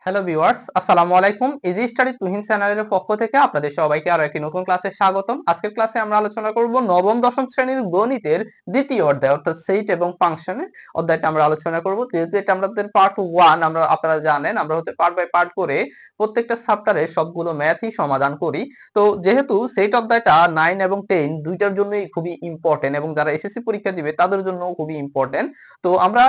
Hello viewers, আসসালামু আলাইকুম। Easy study Tuhin চ্যানেলের পক্ষ থেকে আপনাদের সবাইকে আরো একটি নতুন ক্লাসে স্বাগতম। আজকের ক্লাসে আমরা আলোচনা করব নবম দশম শ্রেণীর গণিতের দ্বিতীয় অধ্যায় অর্থাৎ সেট এবং ফাংশনের অধ্যায়টা আমরা আলোচনা করব। যেহেতু এটা আমাদের পার্ট 1, আপনারা জানেন আমরা হতে পার্ট বাই পার্ট করে প্রত্যেকটা চ্যাপ্টারে সবগুলো ম্যাথই সমাধান করি। তো যেহেতু সেট অধ্যায়টা 9 এবং 10 দুইটার জন্যই খুবই ইম্পর্টেন্ট এবং যারা এসএসসি পরীক্ষা দিবে তাদের জন্য খুবই ইম্পর্টেন্ট। তো আমরা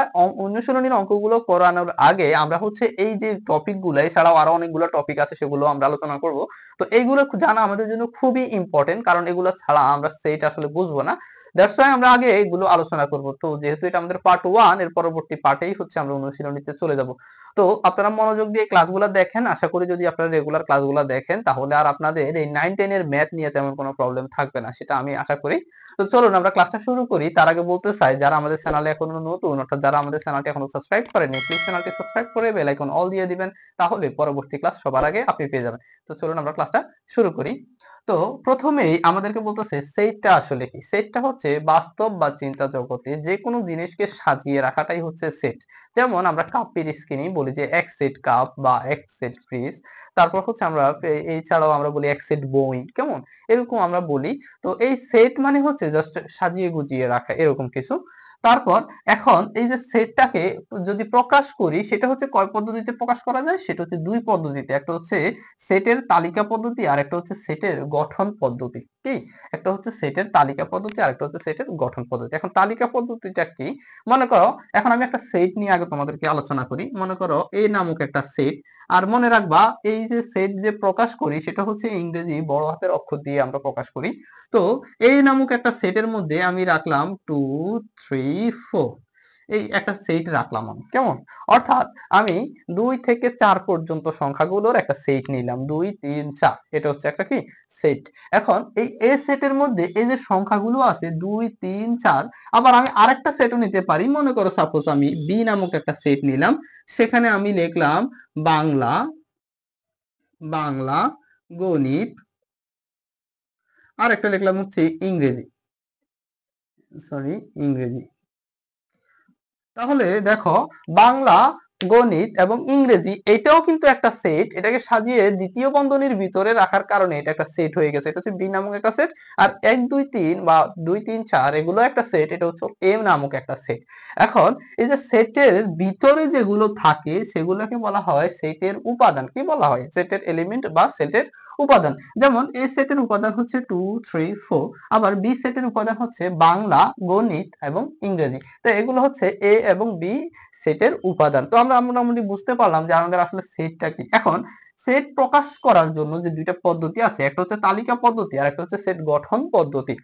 অনুশীলনীর অঙ্কগুলো করানোর আগে আমরা হচ্ছে এই যে টপিকগুলো এছাড়াও আরো অনেকগুলো টপিক আছে সেগুলো আমরা আলোচনা করব। তো এইগুলো জানা আমাদের জন্য খুবই ইম্পর্টেন্ট, কারণ এগুলো ছাড়া আমরা সেট আসলে বুঝবো না। দ্যাটস ওয়াই আমরা আগে এগুলো আলোচনা করব। তো যেহেতু এটা আমাদের পার্ট 1, এর পরবর্তী পার্টেই হচ্ছে আমরা অনুশীলনীতে চলে যাব। তো আপনারা মনোযোগ দিয়ে ক্লাসগুলো দেখেন। আশা করি যদি আপনারা রেগুলার ক্লাসগুলো দেখেন তাহলে আর আপনাদের এই 9 10 এর ম্যাথ নিয়ে তেমন কোনো প্রবলেম থাকবে না, সেটা আমি আশা করি। তো চলুন আমরা ক্লাসটা শুরু করি। তার আগে বলতে চাই, যারা আমাদের চ্যানেলে এখনো নতুন অর্থাৎ যারা আমাদের চ্যানেলটি এখনো সাবস্ক্রাইব করেননি, প্লিজ চ্যানেলটি সাবস্ক্রাইব করে বেল আইকন অল দিয়ে দিবেন, তাহলে পরবর্তী ক্লাস সবার আগে আপনি পেয়ে যাবেন। তো চলুন আমরা ক্লাসটা শুরু করি। তো প্রথমেই আমাদেরকে বলতেছে সেটটা আসলে কি। সেটটা হচ্ছে বাস্তব বা চিন্তা জগতে যে কোনো জিনিসকে সাজিয়ে রাখাটাই হচ্ছে সেট। যেমন আমরা কাপ পিরিচ কিনি, বলি যে এক সেট কাপ বা এক সেট ফ্রিজ। তারপর হচ্ছে আমরা এছাড়াও আমরা বলি এক সেট বই, কেমন এরকম আমরা বলি। তো এই সেট মানে হচ্ছে জাস্ট সাজিয়ে গুজিয়ে রাখা এরকম কিছু। তারপর এখন এই যে সেটটাকে যদি প্রকাশ করি সেটা হচ্ছে কয় পদ্ধতিতে প্রকাশ করা যায়, সেটা হচ্ছে দুই পদ্ধতিতে। একটা হচ্ছে সেটের তালিকা পদ্ধতি আর একটা হচ্ছে সেটের গঠন পদ্ধতি। কি, একটা হচ্ছে সেটের তালিকা পদ্ধতি আর একটা হচ্ছে সেটের গঠন পদ্ধতি। এখন তালিকা পদ্ধতিটা কি, মনে করো এখন আমি একটা সেট নিয়ে আগে তোমাদেরকে আলোচনা করি। মনে করো এ নামক একটা সেট, আর মনে রাখবা এই যে সেট যে প্রকাশ করি সেটা হচ্ছে ইংরেজি বড় হাতের অক্ষর দিয়ে আমরা প্রকাশ করি। তো এই নামক একটা সেটের মধ্যে আমি রাখলাম 2 3 4, এই একটা সেট রাখলাম আমি, কেমন। অর্থাৎ আমি 2 থেকে 4 পর্যন্ত সংখ্যাগুলোর একটা সেট নিলাম, 2 3 4, এটা হচ্ছে একটা কি সেট। এখন এই এ সেটের মধ্যে এই যে সংখ্যাগুলো আছে 2 3 4, আবার আমি আরেকটা সেটও নিতে পারি। মনে করো সাপোজ আমি বি নামক একটা সেট নিলাম, সেখানে আমি লিখলাম বাংলা, বাংলা, গণিত, আর একটা লিখলাম হচ্ছে ইংরেজি, সরি ইংরেজি। তাহলে দেখো, বাংলা, গণিত এবং ইংরেজি এটাও কিন্তু একটা সেট। এটাকে সাজিয়ে দ্বিতীয় বন্ধনীর ভিতরে রাখার কারণে এটা একটা সেট হয়ে গেছে। এটা হচ্ছে বি নামক একটা সেট। আর 1 2 3 বা 2 3 4 এগুলো একটা সেট, এটা হচ্ছে এম নামক একটা সেট। এখন এই যে সেটের ভিতরে যেগুলো থাকে সেগুলোকে বলা হয় সেটের উপাদান। কি বলা হয়? সেটের এলিমেন্ট বা সেটের উপাদান। যেমন এ সেটের উপাদান হচ্ছে 2 3 4, আবার বি সেটের উপাদান হচ্ছে বাংলা, গণিত এবং ইংরেজি। তো এগুলো হচ্ছে এ এবং বি সেটের উপাদান। তো আমরা মোটামুটি বুঝতে পারলাম যে আমাদের আসলে সেটটা কি। এখন সেট প্রকাশ করার জন্য যে দুইটা পদ্ধতি আছে, একটা হচ্ছে তালিকা পদ্ধতি আর একটা হচ্ছে সেট গঠন পদ্ধতি।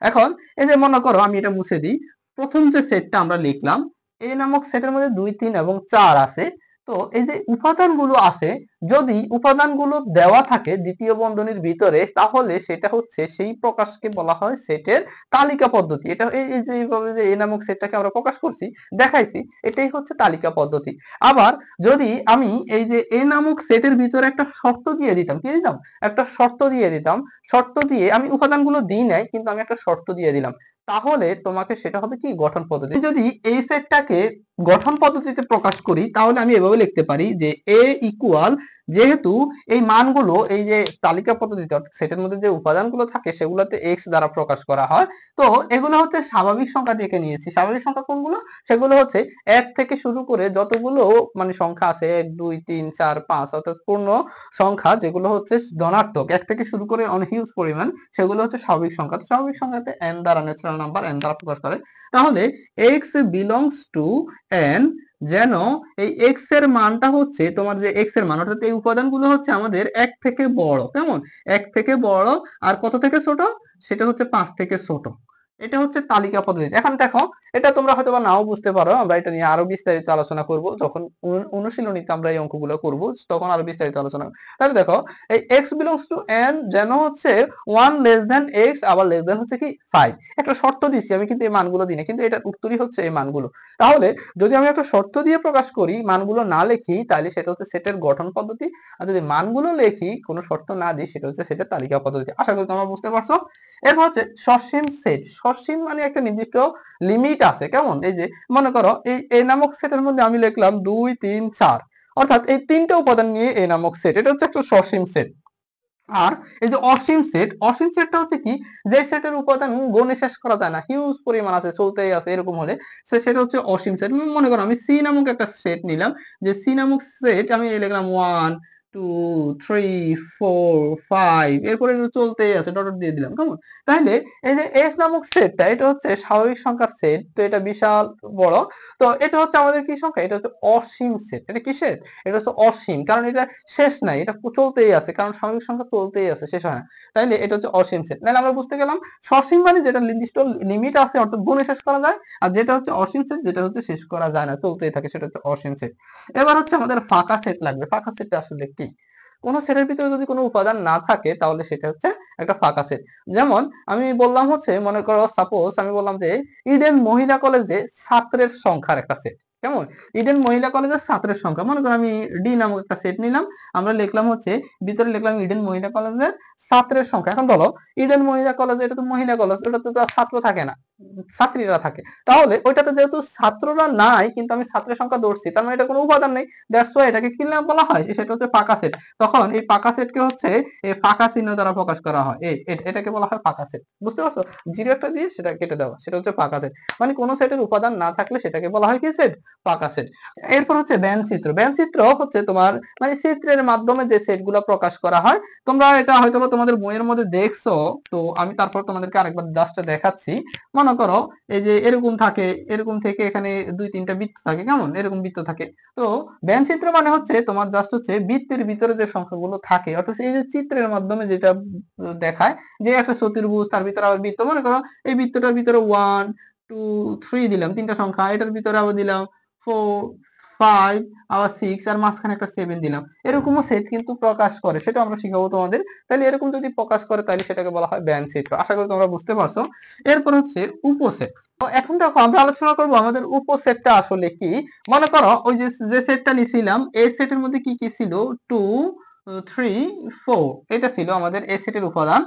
এখন এই যে মনে করো আমি এটা মুছে দিই, প্রথম যে সেটটা আমরা লিখলাম এ নামক সেটের মধ্যে 2 3 এবং 4 আছে। তো এই যে উপাদানগুলো আছে, যদি উপাদানগুলো দেওয়া থাকে দ্বিতীয় বন্ধনীর ভিতরে, তাহলে সেটা হচ্ছে সেই প্রকাশকে বলা হয় সেটের তালিকা পদ্ধতি। এটা এই যে এইভাবে যে এ নামক সেটটাকে আমরা প্রকাশ করছি, দেখাইছি, এটাই হচ্ছে তালিকা পদ্ধতি। আবার যদি আমি এই যে এ নামক সেটের ভিতরে একটা শর্ত দিয়ে দিতাম, কি দিতাম, একটা শর্ত দিয়ে দিতাম, শর্ত দিয়ে আমি উপাদানগুলো দিই নাই কিন্তু আমি একটা শর্ত দিয়ে দিলাম, তাহলে তোমাকে সেটা হবে কি গঠন পদ্ধতি। যদি এই সেটটাকে গঠন পদ্ধতিতে প্রকাশ করি তাহলে আমি এভাবে লিখতে পারি যে এ ইকুয়াল, যেহেতু এই মানগুলো এই যে তালিকা পদ্ধতিতে অর্থাৎ সেটের মধ্যে যে উপাদানগুলো থাকে সেগুলোতে এক্স দ্বারা প্রকাশ করা হয়। তো এগুলো হচ্ছে স্বাভাবিক সংখ্যা থেকে নিয়েছি। স্বাভাবিক সংখ্যা কোনগুলো? সেগুলো হচ্ছে 1 থেকে শুরু করে যতগুলো মানে সংখ্যা আছে 1 2 3 4 5, অর্থাৎ পূর্ণ সংখ্যা যেগুলো হচ্ছে ধনাত্মক 1 থেকে শুরু করে অনেক হিউজ পরিমাণ, সেগুলো হচ্ছে স্বাভাবিক সংখ্যা। তো স্বাভাবিক সংখ্যাতে n দ্বারা, ন্যাচারাল নাম্বার n দ্বারা প্রকাশ করে। তাহলে x বিলংস টু n, যেন এই x এর মানটা হচ্ছে তোমার যে x এর মান, অর্থাৎ এই উপাদানগুলো হচ্ছে আমাদের 1 থেকে বড়, কেমন, 1 থেকে বড় আর কত থেকে ছোট, সেটা হচ্ছে 5 থেকে ছোট। এটা হচ্ছে তালিকা পদ্ধতি। এখন দেখো, এটা তোমরা হয়তো বা নাও বুঝতে পারো, আমরা এটা নিয়ে আরো বিস্তারিত আলোচনা করব যখন অনুশীলনীতে আমরা এই অঙ্কগুলো করব, তখন আরো বিস্তারিত আলোচনা। তাহলে দেখো, এই x বিলংস টু n যেন হচ্ছে 1 লেস দ্যান x আবার লেস দ্যান হচ্ছে কি 5, একটা শর্ত দিচ্ছি আমি, কিন্তু এই মানগুলো দিই না, কিন্তু এটার উত্তরই হচ্ছে এই মানগুলো। তাহলে যদি আমি একটা শর্ত দিয়ে প্রকাশ করি, মানগুলো না লিখি, তাহলে সেটা হচ্ছে সেটের গঠন পদ্ধতি। আর যদি মানগুলো লিখি, কোনো শর্ত না দিই, সেটা হচ্ছে সেটের তালিকা পদ্ধতি। আশা করি তোমরা বুঝতে পারছো। এরপর হচ্ছে সসীম সেট। সসীম মানে একটা নির্দিষ্ট লিমিট আছে, কেমন। এই যে মনে করো এই নামক সেটের মধ্যে আমি লিখলাম 2 3 4, অর্থাৎ এই তিনটা উপাদান নিয়ে এ নামক সেট, এটা হচ্ছে একটা সসীম সেট। আর এই যে অসীম সেট, অসীম সেটটা হচ্ছে কি, যে সেটের উপাদান গণে শেষ করা যায় না, হিউজ পরিমাণ আছে, চলতেই আছে, এরকম হলে সেটা হচ্ছে অসীম সেট। মনে করো আমি সি নামক একটা সেট নিলাম, যে সি নামক সেট আমি লিখলাম 1 2 3 4 5, এরপরে এটা চলতেই আছে, ডট দিয়ে দিলাম, কেমন? তাহলে এই যে এস নামক সেটটা, এটা হচ্ছে স্বাভাবিক সংখ্যার সেট, তো এটা বিশাল বড়। তো এটা হচ্ছে আমাদের কি সংখ্যা, এটা হচ্ছে অসীম সেট। এটা কি সেট? এটা হচ্ছে অসীম, কারণ এটা শেষ নাই, এটা চলতেই আছে, কারণ স্বাভাবিক সংখ্যা চলতেই আছে, শেষ হয় না। তাইলে এটা হচ্ছে অসীম সেট। তাহলে আমরা বুঝতে গেলাম সসীম মানে যেটা নির্দিষ্ট লিমিট আছে, অর্থাৎ গুণে শেষ করা যায়, আর যেটা হচ্ছে অসীম সেট, যেটা হচ্ছে শেষ করা যায় না, চলতেই থাকে, সেটা হচ্ছে অসীম সেট। এবার হচ্ছে আমাদের ফাঁকা সেট লাগবে। ফাঁকা সেটটা আসলে কি? কোন সেটের ভিতরে যদি কোনো উপাদান না থাকে, তাহলে সেটা হচ্ছে একটা ফাঁকা সেট। যেমন আমি বললাম হচ্ছে, মনে করো সাপোজ আমি বললাম যে ইডেন মহিলা কলেজে ছাত্রের সংখ্যার একটা সেট, কেমন? ইডেন মহিলা কলেজের ছাত্রের সংখ্যা, মনে করো আমি ডি নামক একটা সেট নিলাম, আমরা লিখলাম হচ্ছে, ভিতরে লিখলাম ইডেন মহিলা কলেজের ছাত্রের সংখ্যা। এখন বলো, ইডেন মহিলা কলেজ, এটা তো মহিলা কলেজ, ওটাতে তো আর ছাত্র থাকে না, ছাত্রীরা থাকে। তাহলে ওইটাতে যেহেতু ছাত্ররা নাই, কিন্তু আমি ছাত্রের সংখ্যা ধরছি, তার মানে এটা কোনো উপাদান নেই, দ্যাটস ওয়াই এটাকে কি নাম বলা হয়, সেটা হচ্ছে ফাঁকা সেট। তখন এই ফাঁকা সেটকে হচ্ছে এই ফাঁকা চিহ্ন দ্বারা প্রকাশ করা হয়, এটাকে বলা হয় ফাঁকা সেট। বুঝতে পারছো? জিরো একটা দিয়ে সেটা কেটে দেওয়া, সেটা হচ্ছে ফাঁকা সেট। মানে কোনো সেটের উপাদান না থাকলে সেটাকে বলা হয় কি সেট? ফাঁকা সেট। এরপর হচ্ছে ব্যান চিত্র। ব্যান চিত্র হচ্ছে তোমার মানে চিত্রের মাধ্যমে যে সেট গুলা প্রকাশ করা হয়, তোমরা এটা হয়তো তোমাদের বইয়ের মধ্যে দেখছো, তো আমি তারপর তোমাদেরকে আরেকবার জাস্ট দেখাচ্ছি। মনে করো এই যে এরকম থাকে, এরকম থেকে এখানে দুই তিনটা বৃত্ত থাকে, কেমন? এরকম বৃত্ত থাকে। তো ব্যান চিত্র মানে হচ্ছে তোমার জাস্ট হচ্ছে বৃত্তের ভিতরে যে সংখ্যাগুলো থাকে, অর্থাৎ এই যে চিত্রের মাধ্যমে যেটা দেখায়, যে একটা চতুর্ভুজ, তার ভিতরে আবার বৃত্ত, মনে করো এই বৃত্তটার ভিতরে 1 2 3 দিলাম, তিনটা সংখ্যা, এটার ভিতরে আবার দিলাম 4 5, আবার 6, আর মাঝখানে একটা 7 দিলাম। এরকমও সেট কিন্তু প্রকাশ করে, সেটা আমরা শিখাবো তোমাদের। তাহলে এরকম যদি প্রকাশ করে, তাহলে সেটাকে বলা হয় ব্যান চিত্র। আশা করি তোমরা বুঝতে পারছো। এরপর হচ্ছে উপসেট। তো এখন দেখো আমরা আলোচনা করব আমাদের উপসেটটা আসলে কি। মনে করো ওই যে সেটটা নিছিলাম, এই সেটের মধ্যে কি কি ছিল, 2 3 4, এটা ছিল আমাদের এই সেটের উপাদান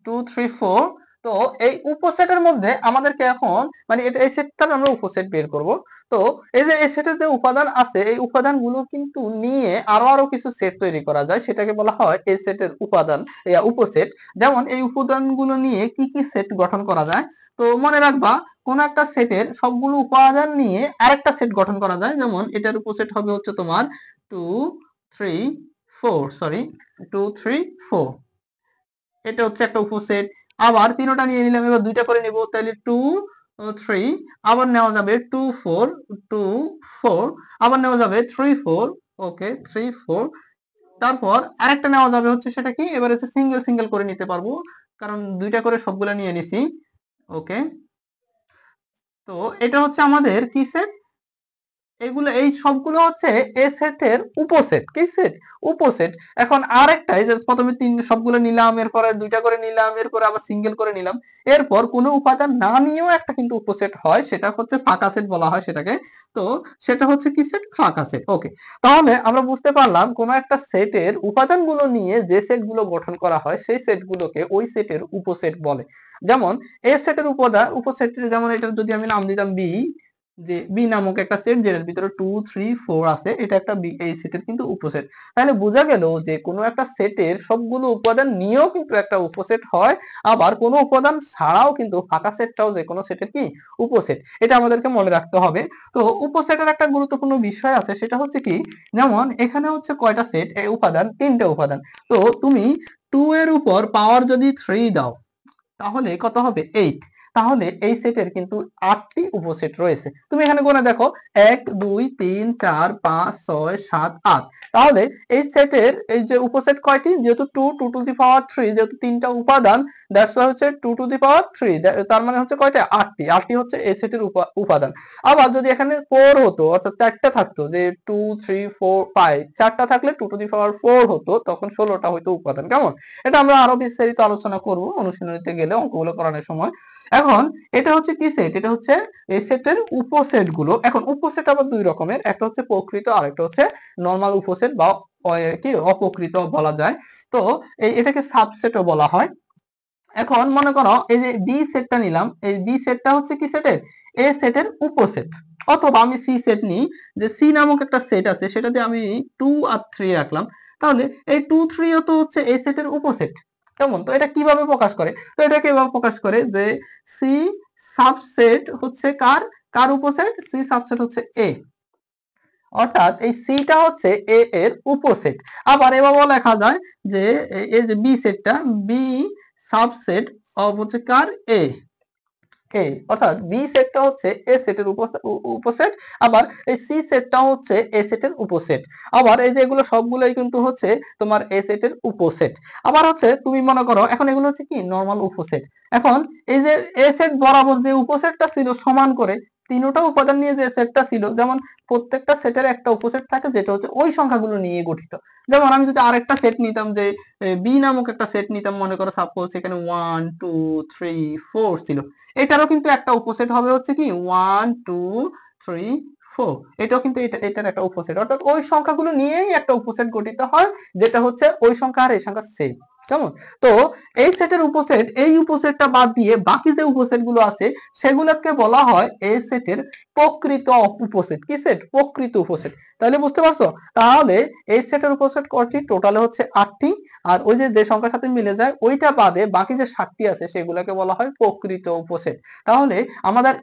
2 3 4। তো এই উপসেটের মধ্যে আমাদেরকে এখন মানে এটা এই সেটটার আমরা উপসেট বের করব। তো এই যে এই সেটের যে উপাদান আছে, এই উপাদানগুলো কিন্তু নিয়ে আরো কিছু সেট তৈরি করা যায়, সেটাকে বলা হয় এই সেটের উপাদান, উপসেট। যেমন এই উপাদানগুলো নিয়ে কি কি সেট গঠন করা যায়। তো মনে রাখবা, কোন একটা সেটের সবগুলো উপাদান নিয়ে আরেকটা সেট গঠন করা যায়। যেমন এটার উপসেট হবে হচ্ছে তোমার 2 3 4, সরি 2 3 4, এটা হচ্ছে একটা উপসেট। আবার তিনটা নিয়ে নিলাম, এবার দুইটা করে নিব, তাহলে 2 3, আবার নেওয়া যাবে 2 4 2 4, আবার নেওয়া যাবে 3 4, ওকে 3 4। তারপর আরেকটা নেওয়া যাবে হচ্ছে, সেটা কি, এবার হচ্ছে সিঙ্গেল সিঙ্গেল করে নিতে পারবো, কারণ দুইটা করে সবগুলা নিয়ে নিছি, ওকে। তো এটা হচ্ছে আমাদের কি সেট, এগুলো এই সবগুলো হচ্ছে এ সেটের উপসেট। কি সেট? উপসেট। এখন আরেকটা, এই যে প্রথমে তিন সবগুলো নিলাম, এরপরে দুইটা করে নিলাম, এরপরে আবার সিঙ্গেল করে নিলাম, এরপর কোনো উপাদান না নিয়েও একটা কিন্তু উপসেট হয়, সেটা হচ্ছে ফাঁকা সেট বলা হয় সেটাকে। তো সেটা হচ্ছে কি সেট? ফাঁকা সেট। ওকে, তাহলে আমরা বুঝতে পারলাম কোন একটা সেটের উপাদানগুলো নিয়ে যে সেটগুলো গঠন করা হয়, সেই সেটগুলোকে ওই সেটের উপসেট বলে। যেমন এ সেটের উপসেট, যেমন এটা যদি আমি নাম দিতাম বি, যে বি নামক একটা সেট, যেটার ভিতরে 2 3 4 আছে, এটা একটা বি, এই সেটের কিন্তু উপসেট। তাহলে বোঝা গেল যে কোনো একটা সেটের সবগুলো উপাদান নিয়েও কিন্তু একটা উপসেট হয়, আবার কোনো উপাদান ছাড়াও কিন্তু ফাঁকা সেটটাও যে কোনো সেটের কি উপসেট, এটা আমাদেরকে মনে রাখতে হবে। তো উপসেটের একটা গুরুত্বপূর্ণ বিষয় আছে, সেটা হচ্ছে কি, যেমন এখানে হচ্ছে কয়টা সেট, এই উপাদান তিনটা উপাদান। তো তুমি 2 এর উপর পাওয়ার যদি 3 দাও, তাহলে কত হবে? 8। তাহলে এই সেটের কিন্তু 8টি উপসেট রয়েছে। তুমি এখানে গুণে দেখো, 1 2 3 4 5 6 7 8। তাহলে এই সেটের এই যে উপসেট কয়টি, যেহেতু 2 2 টু দি পাওয়ার 3, যেহেতু তিনটা উপাদান, দ্যাটস ওয়াই হচ্ছে 2 টু দি পাওয়ার 3, তার মানে হচ্ছে কয়টা? 8টি। 8টি হচ্ছে এই সেটের উপাদান। আবার যদি এখানে 4 হতো, অর্থাৎ চারটা থাকতো, যে 2 3 4 5, চারটা থাকলে 2 টু দি পাওয়ার 4 হতো, তখন 16টা হয়তো উপাদান। কেমন? এটা আমরা আরো বিস্তারিত আলোচনা করব অনুশীলনীতে গেলে, অঙ্কগুলো করানোর সময়। এখন এটা হচ্ছে কি সেট, এটা হচ্ছে এই সেটের উপসেট গুলো। এখন উপসেট আবার দুই রকমের, একটা হচ্ছে প্রকৃত, আর একটা হচ্ছে নরমাল উপসেট, বা কি অপ্রকৃত বলা যায়। তো এটাকে সাবসেটও বলা হয়। এখন মনে করো এই যে বি সেটটা নিলাম, এই বি সেটটা হচ্ছে কি সেটের? এ সেটের উপসেট। অথবা আমি সি সেট নিই, যে সি নামক একটা সেট আছে, সেটাতে আমি 2 আর 3 রাখলাম, তাহলে এই 2 3 ও তো হচ্ছে এই সেটের উপসেট। কেমন? তো এটা কিভাবে প্রকাশ করে? তো এটাকে এভাবে প্রকাশ করে যে সি সাবসেট হচ্ছে কার কার উপসেট? সি সাবসেট হচ্ছে এ, অর্থাৎ এই সিটা হচ্ছে এ এর উপসেট। আবার এভাবেও লেখা যায় যে এই যে বি সেটটা, বি সাবসেট অফ হচ্ছে কার? এ, এ, অর্থাৎ বি সেটটা হচ্ছে এ সেটের উপসেট, আবার এই সি সেটটা হচ্ছে এ সেটের উপসেট। আবার এই যে এগুলো সবগুলোই কিন্তু হচ্ছে তোমার এ সেটের উপসেট। আবার হচ্ছে তুমি মনে করো এখন এগুলো হচ্ছে কি নরমাল উপসেট। এখন এই যে এ সেট বরাবর যে উপসেটটা ছিল সমান করে তিনটা উপাদান নিয়ে যে সেটটা ছিল, যেমন প্রত্যেকটা সেটের একটা উপসেট থাকে যেটা হচ্ছে ওই সংখ্যাগুলো নিয়ে গঠিত। যেমন আমি যদি আরেকটা সেট নিতাম, যে বি নামক একটা সেট নিতাম, মনে করো সাপোজ এখানে 1 2 3 4 ছিল, এটারও কিন্তু একটা উপসেট হবে হচ্ছে কি 1 2 3 4, এটাও কিন্তু এটার একটা উপসেট, অর্থাৎ ওই সংখ্যাগুলো নিয়েই একটা উপসেট গঠিত হয়, যেটা হচ্ছে ওই সংখ্যা আর এই সংখ্যা সেম। কেমন? তো এই সেটের উপসেট, এই উপসেটটা বাদ দিয়ে বাকি যে উপসেট গুলো আছে সেগুলোকে বলা হয় এই সেটের প্রকৃত উপসেট। কি সেট? প্রকৃত উপসেট। তাহলে বুঝতে পারছো? তাহলে এই সেটের উপসেট কয়টি? টোটালে হচ্ছে 8টি। আর ওই যে সংখ্যার সাথে মিলে যায় ওইটা বাদে বাকি যে 7টি আছে সেগুলোকে বলা হয় প্রকৃত উপসেট। তাহলে আমাদের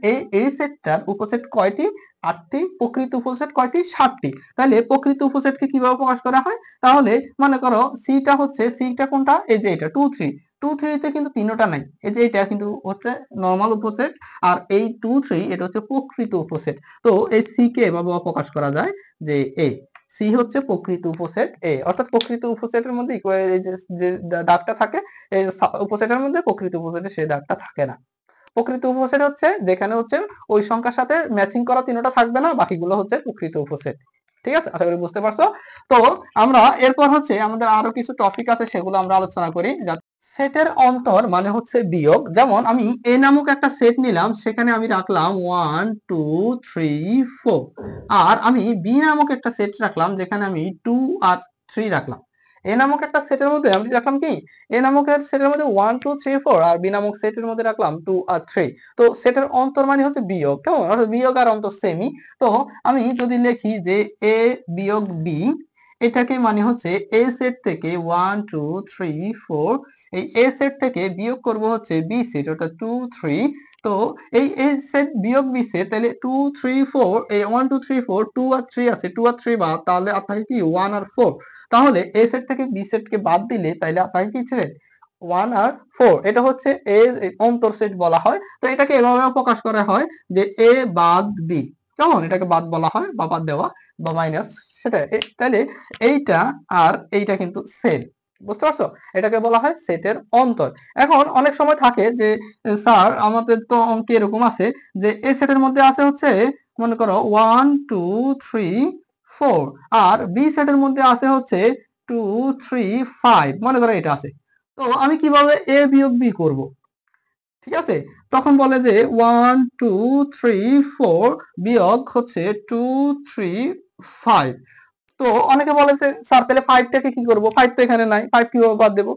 এই সেটটার উপসেট কয়টি? 8টি। প্রকৃত উপসেট কয়টি? 7টি। তাহলে প্রকৃত উপসেটকে কিভাবে প্রকাশ করা হয়? তাহলে মনে করো সিটা হচ্ছে, সিটা কোনটা? এই যে এটা 2 3, 2 3 তে কিন্তু তিনটা নাই, এই যে এটা কিন্তু হচ্ছে নরমাল উপসেট, আর এই 2 3 এটা হচ্ছে প্রকৃত উপসেট। তো এই সি কে এভাবে প্রকাশ করা যায় যে এ, সি হচ্ছে প্রকৃত উপসেট এ, অর্থাৎ প্রকৃত উপসেটের মধ্যে এই যে দাগটা থাকে এই উপসেটের মধ্যে প্রকৃত উপসেটে সেই দাগটা থাকে না। প্রকৃত উপসেট হচ্ছে যেখানে হচ্ছে ওই সংখ্যার সাথে ম্যাচিং করা তিনটা থাকবে না, বাকিগুলো হচ্ছে প্রকৃত উপসেট। ঠিক আছে, আশা করি বুঝতে পারছো। তো আমরা এরপর হচ্ছে আমাদের আরো কিছু টপিক আছে সেগুলো আমরা আলোচনা করি। সেটের অন্তর মানে হচ্ছে বিয়োগ। যেমন আমি এ নামক একটা সেট নিলাম, সেখানে আমি রাখলাম 1 2 3 4, আর আমি বি নামক একটা সেট রাখলাম যেখানে আমি 2 আর 3 রাখলাম। এ নামক একটা সেটের মধ্যে আমি রাখলাম কি, এ নামক সেটের মধ্যে 1 2 3 4, আর বি নামক সেটের মধ্যে রাখলাম 2 আর 3। তো সেটের অন্তর মানে হচ্ছে বিয়োগ। কেমন? অর্থাৎ বিয়োগ আর অন্তর সেমই। তো আমি যদি লিখি যে এ বিয়োগ বি, এটাকে মানে হচ্ছে এ সেট থেকে 1 2 3 4, এই এ সেট থেকে বিয়োগ করব হচ্ছে বি সেট, অর্থাৎ 2 3। তো এই এ সেট বিয়োগ বি সেট, তাহলে 2 3 4, এই 1 2 3 4, 2 আর 3 আছে, 2 আর 3 বাদ, তাহলে আপনাকে কি 1 আর 4। তাহলে এ সেট থেকে বি সেটকে বাদ দিলে তাহলে আপনাকে কি ছিল 1 আর 4, এটা হচ্ছে এ অন্তর সেট বলা হয়। তো এটাকে এভাবে প্রকাশ করা হয় যে এ বাদ বি। কেমন? এটাকে বাদ বলা হয় বা বাদ দেওয়া বা মাইনাস, সেটা তাহলে এইটা আর এইটা কিন্তু সেম। বুঝতে পারছো? এটাকে বলা হয় সেটের অন্তর। এখন অনেক সময় থাকে যে স্যার আমাদের তো অঙ্কে এরকম আছে যে এই সেটের মধ্যে আছে হচ্ছে মনে করো 1 2 3 4, আর বি সেটের মধ্যে আছে হচ্ছে 2 3 5, মনে করো এটা আছে। তো আমি কিভাবে এ বিয়োগ বি করব? ঠিক আছে, তখন বলে যে 1 2 3 4 বিয়োগ হচ্ছে 2 3 5। তো অনেকে বলে যে স্যার তাহলে 5 টাকে কি করব? 5 তো এখানে নাই, 5 কিভাবে বাদ দেব?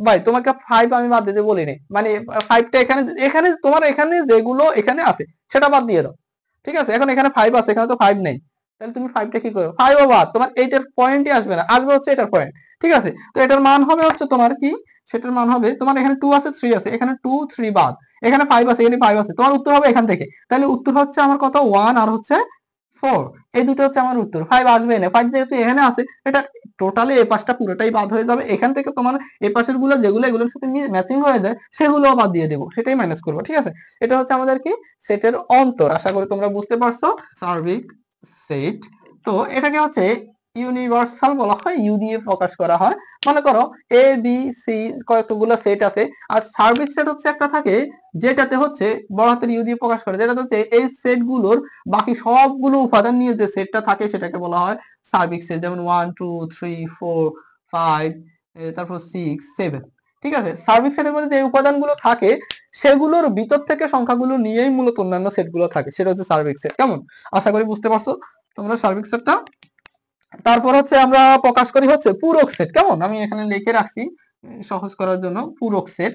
ভাই তোমাকে 5 আমি বাদ দিতে বলিনি, মানে 5 টা এখানে, এখানে তোমার এখানে যেগুলো এখানে আছে সেটা বাদ দিয়ে দাও। ঠিক আছে, এখন এখানে 5 আছে, এখানে তো 5 নেই, তাহলে তুমি 5 টা কি করবে? 5 ও বাদ, তোমার এইটার পয়েন্টই আসবে না, আসবে হচ্ছে এটার পয়েন্ট। ঠিক আছে, তো এটার মান হবে হচ্ছে তোমার কি, সেটার মান হবে তোমার এখানে 2 আছে 3 আছে, এখানে 2 3 বাদ, এখানে 5 আছে, এখানে 5 আছে, তোমার উত্তর হবে এখান থেকে। তাহলে উত্তর হচ্ছে আমার কত? 1 আর হচ্ছে 4। এই দুটো হচ্ছে আমার উত্তর। 5 আসবে না, 5 যেহেতু এখানে আছে, এটা টোটালি এই পাশটা পুরোটাই বাদ হয়ে যাবে। এখান থেকে তোমার এই পাশের গুলো যেগুলো এগুলোর সাথে ম্যাচিং হয়ে যায় সেগুলো বাদ দিয়ে দেবো, সেটাই মাইনাস করবো। ঠিক আছে, এটা হচ্ছে আমাদের কি সেটের অন্তর। আশা করি তোমরা বুঝতে পারছো। সার্বিক সেট, তো এটাকে হচ্ছে ইউনিভার্সাল বলা হয়, ইউ দিয়ে প্রকাশ করা হয়। মনে করো এ বি সি কতগুলো সেট আছে, আর সার্বিক সেট হচ্ছে একটা থাকে যেটাতে হচ্ছে বড় হাতের ইউ দিয়ে প্রকাশ করে, যেটা হচ্ছে এই সেট গুলোর বাকি সবগুলো উপাদান নিয়ে যে সেটটা থাকে সেটাকে বলা হয় সার্বিক সেট। যেমন 1 2 3 4 5, তারপর 6 7। ঠিক আছে, সার্বিক সেটের মধ্যে যে উপাদানগুলো থাকে সেগুলোর ভিতর থেকে সংখ্যাগুলো নিয়েই মূলত অন্যান্য সেটগুলো থাকে, সেটা হচ্ছে সার্বিক সেট। কেমন? আশা করি বুঝতে পারছো তোমরা সার্বিক সেটটা। তারপর হচ্ছে আমরা প্রকাশ করি হচ্ছে পূরক সেট। কেমন? আমি এখানে লিখে রাখছি সহজ করার জন্য পূরক সেট।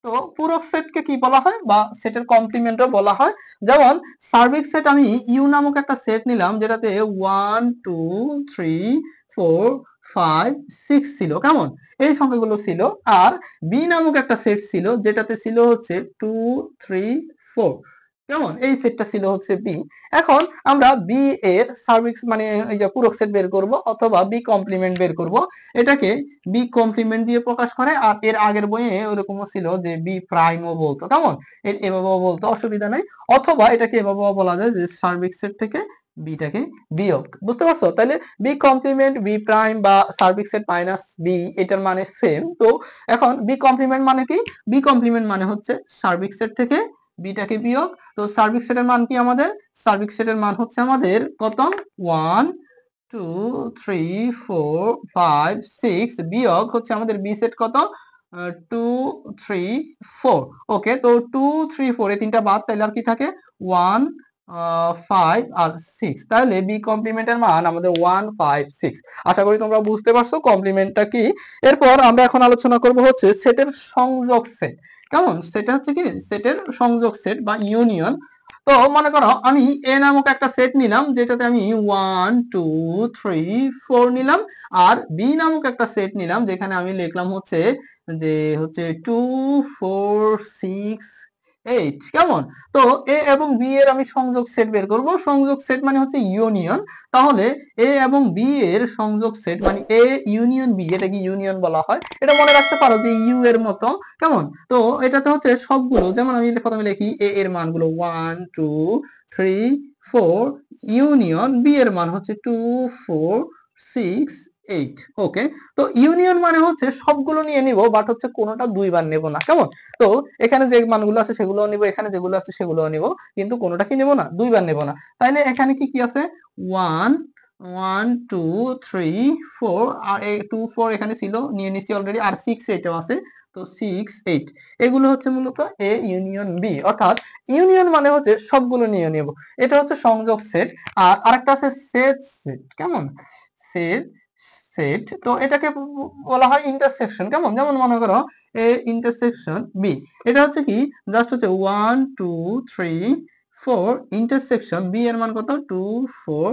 তো পূরক সেটকে কি বলা হয় বা সেটের কমপ্লিমেন্টও বলা হয়। যেমন সার্বিক সেট আমি ইউ নামক একটা সেট নিলাম যেটাতে 1 2 3 4 5 6 ছিল, কেমন এই সংখ্যাগুলো ছিল। আর বি নামক একটা সেট ছিল যেটাতে ছিল হচ্ছে 2 3 4, কেমন এই সেটটা ছিল হচ্ছে বি। এখন আমরা বি এর সার্বিক মানে এই যে পূরক সেট বের করব অথবা বি কমপ্লিমেন্ট বের করব। এটাকে বি কমপ্লিমেন্ট দিয়ে প্রকাশ করে। আর এর আগের বইয়ে ওরকমও ছিল যে বি প্রাইমও বলতো, কেমন এভাবেও বলতো, অসুবিধা নাই। অথবা এটাকে এভাবেও বলা যায় যে সার্বিক সেট থেকে বিটাকে বিয়োগ, বুঝতে পারছো? তাহলে বি কমপ্লিমেন্ট বি প্রাইম বা সার্বিক সেট মাইনাস বি এটার মানে সেম। তো এখন বি কমপ্লিমেন্ট মানে কি? বি কমপ্লিমেন্ট মানে হচ্ছে সার্বিক সেট থেকে বিটাকে বিয়োগ। তো সার্বিক সেটের মান কি আমাদের? সার্বিক সেটের মান হচ্ছে আমাদের কত? 1 2 3 4 5 6 বিয়োগ হচ্ছে আমাদের বি সেট কত? 2 3 4। ওকে, তো 2 3 4 এই তিনটা বাদ, তাহলে আর কি থাকে? 1 5 আর 6। তাহলে বি কমপ্লিমেন্টের মান আমাদের 1 5 6। আশা করি তোমরা বুঝতে পারছো কমপ্লিমেন্টটা কি। এরপর আমরা এখন আলোচনা করব হচ্ছে সেটের সংযোগ সেট, কেমন সেটা হচ্ছে কি সেটের সংযোগ সেট বা ইউনিয়ন। তো মনে করো আমি এ নামক একটা সেট নিলাম যেটাতে আমি 1 2 3 4 নিলাম। আর বি নামক একটা সেট নিলাম যেখানে আমি লিখলাম হচ্ছে যে হচ্ছে 2 4 6 8, কেমন। তো এ এবং বি এর আমি সংযোগ সেট বের করব। সংযোগ সেট মানে হচ্ছে ইউনিয়ন। তাহলে এ এবং বি এর সংযোগ সেট মানে এ ইউনিয়ন বি, এটা কি ইউনিয়ন বলা হয়। এটা মনে রাখতে পারো যে ইউ এর মতো, কেমন। তো এটাতে হচ্ছে সবগুলো, যেমন আমি প্রথমে লিখি এ এর মানগুলো 1 2 3 4 ইউনিয়ন বি এর মান হচ্ছে 2 4 6 8। ওকে, তো ইউনিয়ন মানে হচ্ছে সবগুলো নিয়ে নিব, বাট হচ্ছে কোনোটা দুইবার নেব না, কেমন। তো এখানে যে মানগুলো আছে সেগুলোও নিব, এখানে যেগুলো আছে সেগুলোও নিব, কিন্তু কোনোটা কি নেব না, দুইবার নেব না। তাইলে এখানে কি কি আছে? 1 1 2 3 4, আর এই 2 4 এখানে ছিল, নিয়ে নিছি অলরেডি। আর 6 8ও আছে, তো 6 8 এগুলো হচ্ছে মূলত এ ইউনিয়ন বি, অর্থাৎ ইউনিয়ন মানে হচ্ছে সবগুলো নিয়ে নেব। এটা হচ্ছে সংযোগ সেট। আর আরেকটা আছে সেট সেট, কেমন সেট সেট। তো এটাকে বলা হয় ইন্টারসেকশন, কেমন। যেমন মনে করো এ ইন্টারসেকশন বি, এটা হচ্ছে কি জাস্ট হচ্ছে 1 2 3 4 ইন্টারসেকশন বি এর মান কত? 2 4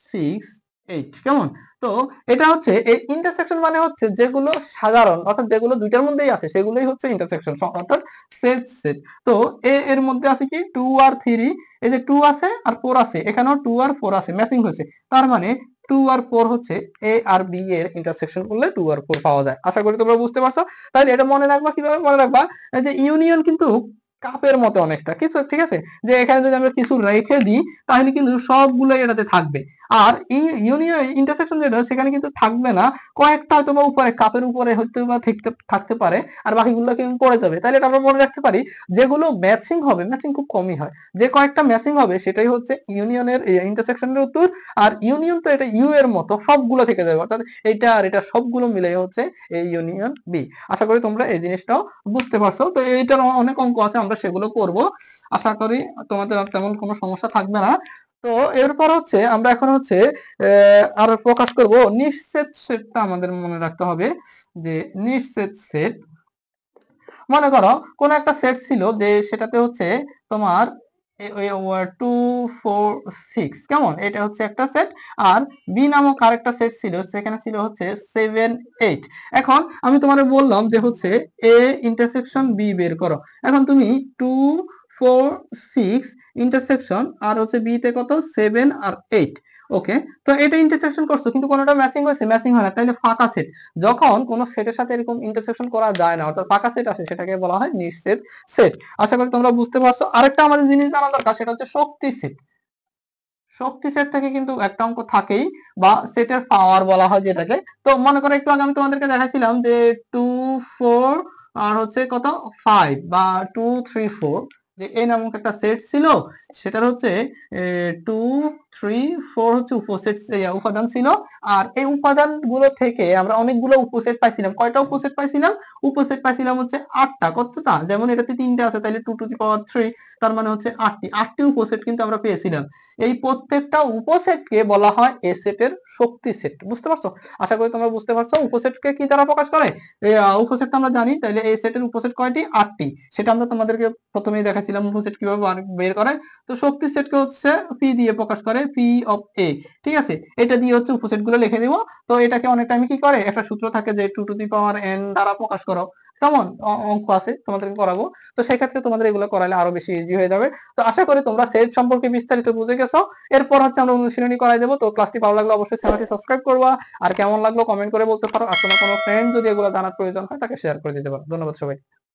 6 8, কেমন। তো এটা হচ্ছে এই ইন্টারসেকশন মানে হচ্ছে যেগুলো সাধারণ, অর্থাৎ যেগুলো দুইটার মধ্যেই আছে সেগুলোই হচ্ছে ইন্টারসেকশন, অর্থাৎ সেট সেট। তো এর মধ্যে আছে কি 2 আর 3, এই যে 2 আছে আর 4 আছে, এখানেও 2 আর 4 আছে, ম্যাচিং হয়েছে। তার মানে 2 আর 4 হচ্ছে এ আর বি এর ইন্টারসেকশন করলে 2 আর 4 পাওয়া যায়। আশা করি তোমরা বুঝতে পারছো। তাহলে এটা মনে রাখবা, কিভাবে মনে রাখবা? যে ইউনিয়ন কিন্তু কাপের মতো অনেকটা কিছু, ঠিক আছে। যে এখানে যদি আমরা কিছু রেখে দিই তাহলে কিন্তু সবগুলো এটাতে থাকবে। আর ইউনিয়ন ইন্টারসেকশন যেটা সেখানে কিন্তু থাকবে না, কয়েকটা হয়তো বা উপরে কাপের উপরে হয়তো বা থাকতে পারে, আর বাকিগুলো কিন্তু পড়ে যাবে। তাহলে এটা আমরা মনে রাখতে পারি যেগুলো ম্যাচিং হবে, ম্যাচিং খুব কমই হয়, যে কয়েকটা ম্যাচিং হবে সেটাই হচ্ছে ইউনিয়নের ইন্টারসেকশনের উত্তর। আর ইউনিয়ন তো এটা ইউ এর মতো সবগুলো থেকে যাবে, অর্থাৎ এটা আর এটা সবগুলো মিলে হচ্ছে এই ইউনিয়ন বি। আশা করি তোমরা এই জিনিসটাও বুঝতে পারছো। তো এইটার অনেক অঙ্ক আছে, আমরা সেগুলো করব। আশা করি তোমাদের তেমন কোনো সমস্যা থাকবে না। তো এরপর হচ্ছে আমরা এখন হচ্ছে আর প্রকাশ করব নিঃছেদ সেটটা আমাদের মনে রাখতে হবে। যে নিঃছেদ সেট, মনে করো কোন একটা সেট ছিল যে সেটাতে হচ্ছে তোমার 2 4 6, কেমন এটা হচ্ছে একটা সেট। আর বি নামক আরেকটা সেট ছিল, সেখানে ছিল হচ্ছে 7 8। এখন আমি তোমাদের বললাম যে হচ্ছে এ ইন্টারসেকশন বি বের করো। এখন তুমি 2 4 6 ইন্টারসেকশন আর হচ্ছে বি তে কত 7 আর 8। ওকে, তো এটা ইন্টারসেকশন করছো কিন্তু কোনোটা ম্যাচিং হয়েছে, ম্যাচিং হয় না, তাহলে ফাঁকা সেট। যখন কোন সেটের সাথে এরকম ইন্টারসেকশন করা যায় না, অর্থাৎ ফাঁকা সেট আসে, সেটাকে বলা হয় নিঃছেদ সেট। আশা করি তোমরা বুঝতে পারছো। আরেকটা আমাদের জিনিস জানা দরকার, সেটা হচ্ছে শক্তি সেট। শক্তি সেট থেকে কিন্তু একটা অঙ্ক থাকেই, বা সেটের পাওয়ার বলা হয় যেটাকে। তো মনে করো একটু আগে আমি তোমাদেরকে দেখাচ্ছিলাম যে 2 4 আর হচ্ছে কত 5 বা 2 3 4, যে এই নামক একটা সেট ছিল, সেটার হচ্ছে 2 3 4 হচ্ছে উপসেট উপাদান ছিল। আর এই উপাদান গুলো থেকে আমরা অনেকগুলো উপসেট পাইছিলাম। কয়টা উপসেট পাইছিলাম? উপসেট পাইছিলাম হচ্ছে 8টা। কতটা? যেমন এটাতে 3টা আছে, তাহলে 2 টু দি পাওয়ার 3, তার মানে হচ্ছে 8টি উপসেট কিন্তু আমরা পেয়েছিলাম। এই প্রত্যেকটা উপসেটকে বলা হয় এ সেটের শক্তি সেট। বুঝতে পারছো? আশা করি তোমরা বুঝতে পারছো উপসেটকে কি দ্বারা প্রকাশ করে। এই উপসেট তো আমরা জানি, তাহলে এই সেটের উপসেট কয়টি? 8টি। সেটা আমরা তোমাদেরকে প্রথমেই দেখাছিলাম উপসেট কিভাবে বের করে। তো শক্তি সেটকে হচ্ছে পি দিয়ে প্রকাশ করে, পি অফ এ। ঠিক আছে, এটা দিয়ে হচ্ছে উপসেট গুলো লিখে দিব। তো এটাকে অনেক টাইম কি করে, একটা সূত্র থাকে যে 2 টু দি পাওয়ার n দ্বারা প্রকাশ করো। কেমন অঙ্ক আছে তোমাদেরকে করাবো। তো সেক্ষেত্রে তোমাদের এগুলো করালে আরো বেশি ইজি হয়ে যাবে। তো আশা করি তোমরা সেট সম্পর্কে বিস্তারিত বুঝে গেছো। এরপর হচ্ছে আমরা অনুশীলনী করাই দেবো। তো ক্লাসটি ভালো লাগলে অবশ্যই চ্যানেলটি সাবস্ক্রাইব করবা। আর কেমন লাগলো কমেন্ট করে বলতে পারো। আর তোমার কোনো ফ্রেন্ড যদি এগুলো জানার প্রয়োজন হয় তাকে শেয়ার করে দিতে পারো। ধন্যবাদ সবাই।